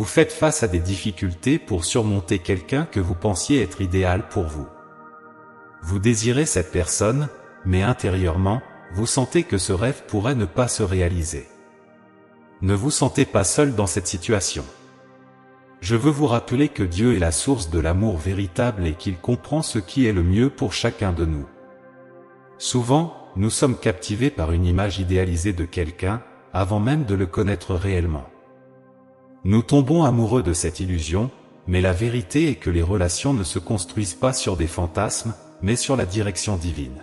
Vous faites face à des difficultés pour surmonter quelqu'un que vous pensiez être idéal pour vous. Vous désirez cette personne, mais intérieurement, vous sentez que ce rêve pourrait ne pas se réaliser. Ne vous sentez pas seul dans cette situation. Je veux vous rappeler que Dieu est la source de l'amour véritable et qu'il comprend ce qui est le mieux pour chacun de nous. Souvent, nous sommes captivés par une image idéalisée de quelqu'un, avant même de le connaître réellement. Nous tombons amoureux de cette illusion, mais la vérité est que les relations ne se construisent pas sur des fantasmes, mais sur la direction divine.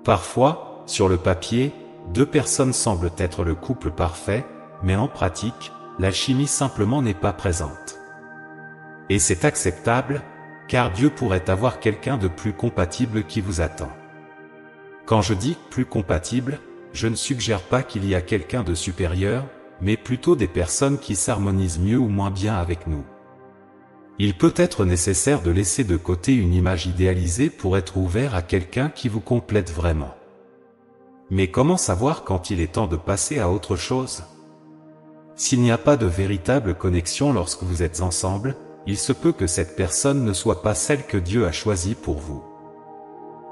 Parfois, sur le papier, deux personnes semblent être le couple parfait, mais en pratique, l'alchimie simplement n'est pas présente. Et c'est acceptable, car Dieu pourrait avoir quelqu'un de plus compatible qui vous attend. Quand je dis « plus compatible », je ne suggère pas qu'il y a quelqu'un de supérieur, mais plutôt des personnes qui s'harmonisent mieux ou moins bien avec nous. Il peut être nécessaire de laisser de côté une image idéalisée pour être ouvert à quelqu'un qui vous complète vraiment. Mais comment savoir quand il est temps de passer à autre chose? S'il n'y a pas de véritable connexion lorsque vous êtes ensemble, il se peut que cette personne ne soit pas celle que Dieu a choisie pour vous.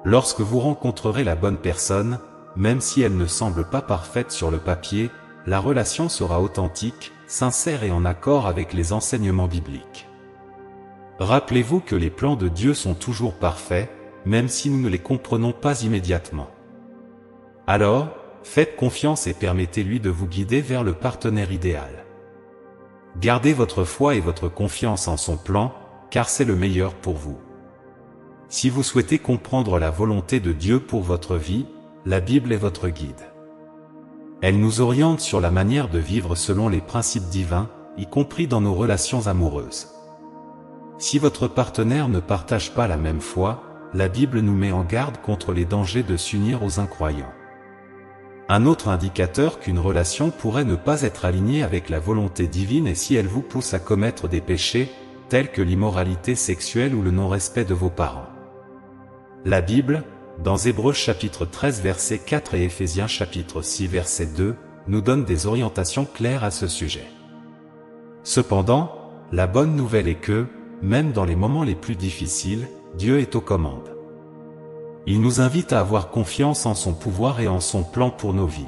Lorsque vous rencontrerez la bonne personne, même si elle ne semble pas parfaite sur le papier, la relation sera authentique, sincère et en accord avec les enseignements bibliques. Rappelez-vous que les plans de Dieu sont toujours parfaits, même si nous ne les comprenons pas immédiatement. Alors, faites confiance et permettez-lui de vous guider vers le partenaire idéal. Gardez votre foi et votre confiance en son plan, car c'est le meilleur pour vous. Si vous souhaitez comprendre la volonté de Dieu pour votre vie, la Bible est votre guide. Elle nous oriente sur la manière de vivre selon les principes divins, y compris dans nos relations amoureuses. Si votre partenaire ne partage pas la même foi, la Bible nous met en garde contre les dangers de s'unir aux incroyants. Un autre indicateur qu'une relation pourrait ne pas être alignée avec la volonté divine est si elle vous pousse à commettre des péchés, tels que l'immoralité sexuelle ou le non-respect de vos parents. La Bible, dans Hébreux chapitre 13 verset 4 et Éphésiens chapitre 6 verset 2, nous donne des orientations claires à ce sujet. Cependant, la bonne nouvelle est que, même dans les moments les plus difficiles, Dieu est aux commandes. Il nous invite à avoir confiance en son pouvoir et en son plan pour nos vies.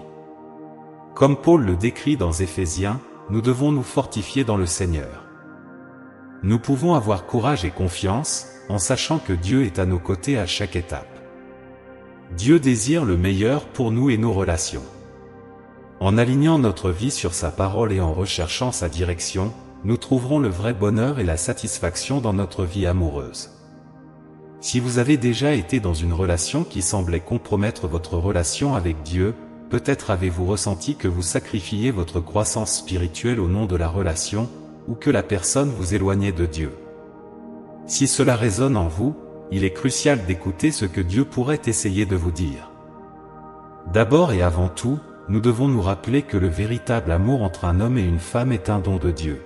Comme Paul le décrit dans Éphésiens, nous devons nous fortifier dans le Seigneur. Nous pouvons avoir courage et confiance, en sachant que Dieu est à nos côtés à chaque étape. Dieu désire le meilleur pour nous et nos relations. En alignant notre vie sur sa parole et en recherchant sa direction, nous trouverons le vrai bonheur et la satisfaction dans notre vie amoureuse. Si vous avez déjà été dans une relation qui semblait compromettre votre relation avec Dieu, peut-être avez-vous ressenti que vous sacrifiez votre croissance spirituelle au nom de la relation, ou que la personne vous éloignait de Dieu. Si cela résonne en vous, il est crucial d'écouter ce que Dieu pourrait essayer de vous dire. D'abord et avant tout, nous devons nous rappeler que le véritable amour entre un homme et une femme est un don de Dieu.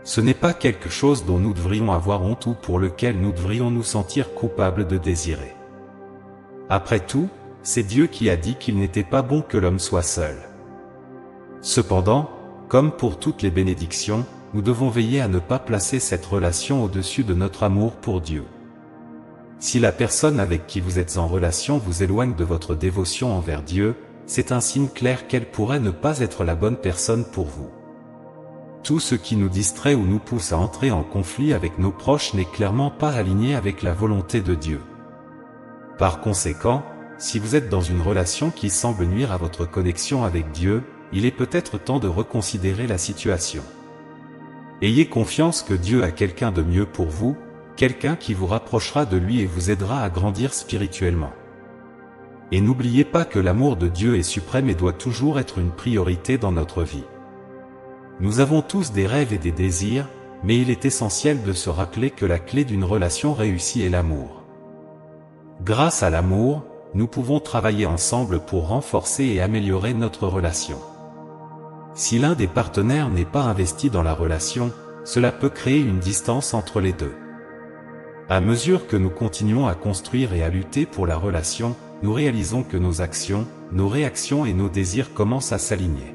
Ce n'est pas quelque chose dont nous devrions avoir honte ou pour lequel nous devrions nous sentir coupables de désirer. Après tout, c'est Dieu qui a dit qu'il n'était pas bon que l'homme soit seul. Cependant, comme pour toutes les bénédictions, nous devons veiller à ne pas placer cette relation au-dessus de notre amour pour Dieu. Si la personne avec qui vous êtes en relation vous éloigne de votre dévotion envers Dieu, c'est un signe clair qu'elle pourrait ne pas être la bonne personne pour vous. Tout ce qui nous distrait ou nous pousse à entrer en conflit avec nos proches n'est clairement pas aligné avec la volonté de Dieu. Par conséquent, si vous êtes dans une relation qui semble nuire à votre connexion avec Dieu, il est peut-être temps de reconsidérer la situation. Ayez confiance que Dieu a quelqu'un de mieux pour vous, quelqu'un qui vous rapprochera de lui et vous aidera à grandir spirituellement. Et n'oubliez pas que l'amour de Dieu est suprême et doit toujours être une priorité dans notre vie. Nous avons tous des rêves et des désirs, mais il est essentiel de se rappeler que la clé d'une relation réussie est l'amour. Grâce à l'amour, nous pouvons travailler ensemble pour renforcer et améliorer notre relation. Si l'un des partenaires n'est pas investi dans la relation, cela peut créer une distance entre les deux. À mesure que nous continuons à construire et à lutter pour la relation, nous réalisons que nos actions, nos réactions et nos désirs commencent à s'aligner.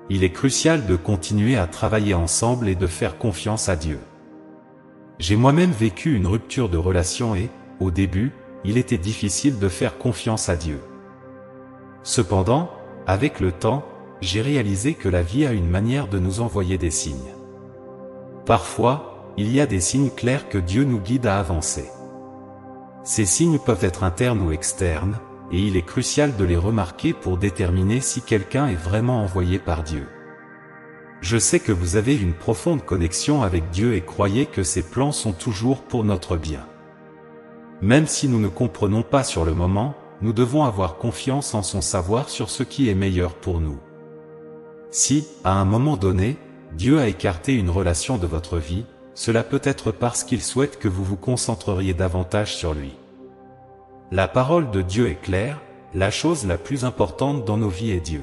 Il est crucial de continuer à travailler ensemble et de faire confiance à Dieu. J'ai moi-même vécu une rupture de relation et, au début, il était difficile de faire confiance à Dieu. Cependant, avec le temps, j'ai réalisé que la vie a une manière de nous envoyer des signes. Parfois, il y a des signes clairs que Dieu nous guide à avancer. Ces signes peuvent être internes ou externes, et il est crucial de les remarquer pour déterminer si quelqu'un est vraiment envoyé par Dieu. Je sais que vous avez une profonde connexion avec Dieu et croyez que ses plans sont toujours pour notre bien. Même si nous ne comprenons pas sur le moment, nous devons avoir confiance en son savoir sur ce qui est meilleur pour nous. Si, à un moment donné, Dieu a écarté une relation de votre vie, cela peut être parce qu'il souhaite que vous vous concentreriez davantage sur lui. La parole de Dieu est claire, la chose la plus importante dans nos vies est Dieu.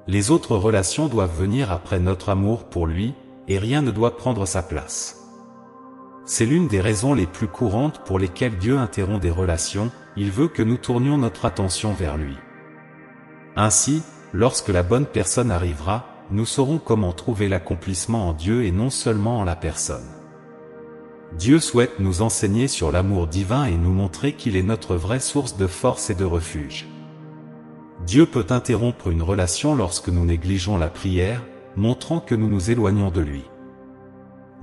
Les autres relations doivent venir après notre amour pour lui, et rien ne doit prendre sa place. C'est l'une des raisons les plus courantes pour lesquelles Dieu interrompt des relations, il veut que nous tournions notre attention vers lui. Ainsi, lorsque la bonne personne arrivera, nous saurons comment trouver l'accomplissement en Dieu et non seulement en la personne. Dieu souhaite nous enseigner sur l'amour divin et nous montrer qu'il est notre vraie source de force et de refuge. Dieu peut interrompre une relation lorsque nous négligeons la prière, montrant que nous nous éloignons de lui.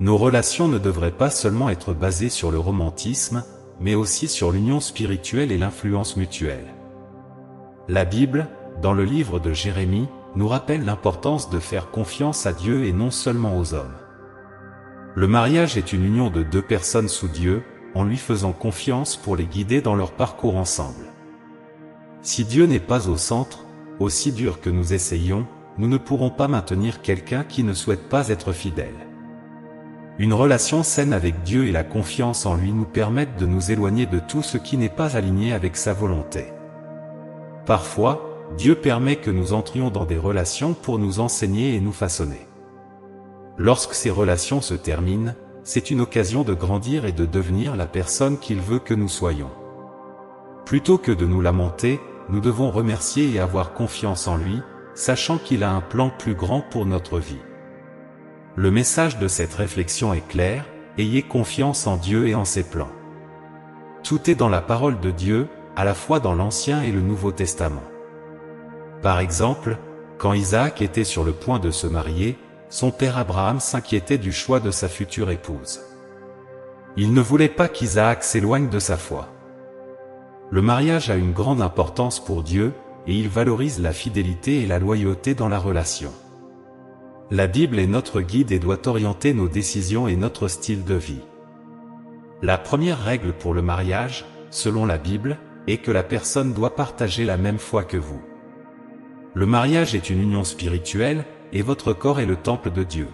Nos relations ne devraient pas seulement être basées sur le romantisme, mais aussi sur l'union spirituelle et l'influence mutuelle. La Bible, dans le livre de Jérémie, nous rappelle l'importance de faire confiance à Dieu et non seulement aux hommes. Le mariage est une union de deux personnes sous Dieu, en lui faisant confiance pour les guider dans leur parcours ensemble. Si Dieu n'est pas au centre, aussi dur que nous essayons, nous ne pourrons pas maintenir quelqu'un qui ne souhaite pas être fidèle. Une relation saine avec Dieu et la confiance en lui nous permettent de nous éloigner de tout ce qui n'est pas aligné avec sa volonté. Parfois, Dieu permet que nous entrions dans des relations pour nous enseigner et nous façonner. Lorsque ces relations se terminent, c'est une occasion de grandir et de devenir la personne qu'il veut que nous soyons. Plutôt que de nous lamenter, nous devons remercier et avoir confiance en lui, sachant qu'il a un plan plus grand pour notre vie. Le message de cette réflexion est clair, ayez confiance en Dieu et en ses plans. Tout est dans la parole de Dieu, à la fois dans l'Ancien et le Nouveau Testament. Par exemple, quand Isaac était sur le point de se marier, son père Abraham s'inquiétait du choix de sa future épouse. Il ne voulait pas qu'Isaac s'éloigne de sa foi. Le mariage a une grande importance pour Dieu, et il valorise la fidélité et la loyauté dans la relation. La Bible est notre guide et doit orienter nos décisions et notre style de vie. La première règle pour le mariage, selon la Bible, est que la personne doit partager la même foi que vous. Le mariage est une union spirituelle, et votre corps est le temple de Dieu.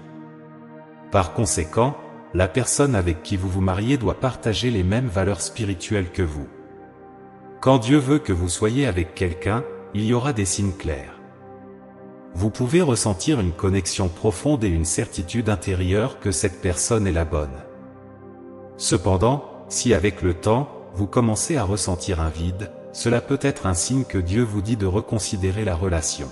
Par conséquent, la personne avec qui vous vous mariez doit partager les mêmes valeurs spirituelles que vous. Quand Dieu veut que vous soyez avec quelqu'un, il y aura des signes clairs. Vous pouvez ressentir une connexion profonde et une certitude intérieure que cette personne est la bonne. Cependant, si avec le temps, vous commencez à ressentir un vide, cela peut être un signe que Dieu vous dit de reconsidérer la relation.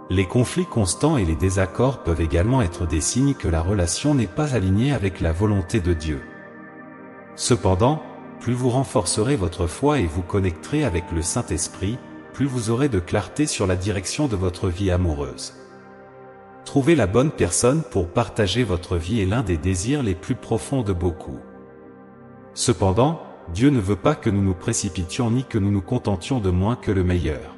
Les conflits constants et les désaccords peuvent également être des signes que la relation n'est pas alignée avec la volonté de Dieu. Cependant, plus vous renforcerez votre foi et vous connecterez avec le Saint-Esprit, plus vous aurez de clarté sur la direction de votre vie amoureuse. Trouver la bonne personne pour partager votre vie est l'un des désirs les plus profonds de beaucoup. Cependant, Dieu ne veut pas que nous nous précipitions ni que nous nous contentions de moins que le meilleur.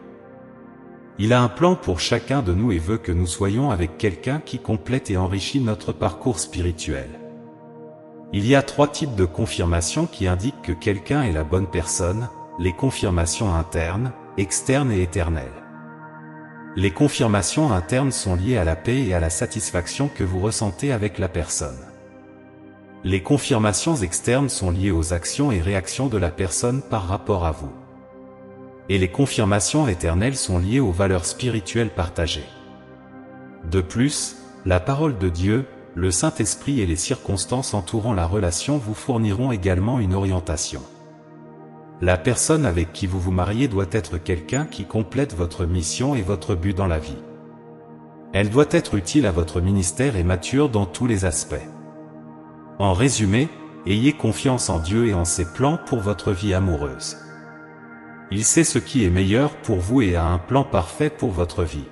Il a un plan pour chacun de nous et veut que nous soyons avec quelqu'un qui complète et enrichit notre parcours spirituel. Il y a 3 types de confirmations qui indiquent que quelqu'un est la bonne personne, les confirmations internes, externes et éternelles. Les confirmations internes sont liées à la paix et à la satisfaction que vous ressentez avec la personne. Les confirmations externes sont liées aux actions et réactions de la personne par rapport à vous. Et les confirmations éternelles sont liées aux valeurs spirituelles partagées. De plus, la parole de Dieu, le Saint-Esprit et les circonstances entourant la relation vous fourniront également une orientation. La personne avec qui vous vous mariez doit être quelqu'un qui complète votre mission et votre but dans la vie. Elle doit être utile à votre ministère et mature dans tous les aspects. En résumé, ayez confiance en Dieu et en ses plans pour votre vie amoureuse. Il sait ce qui est meilleur pour vous et a un plan parfait pour votre vie.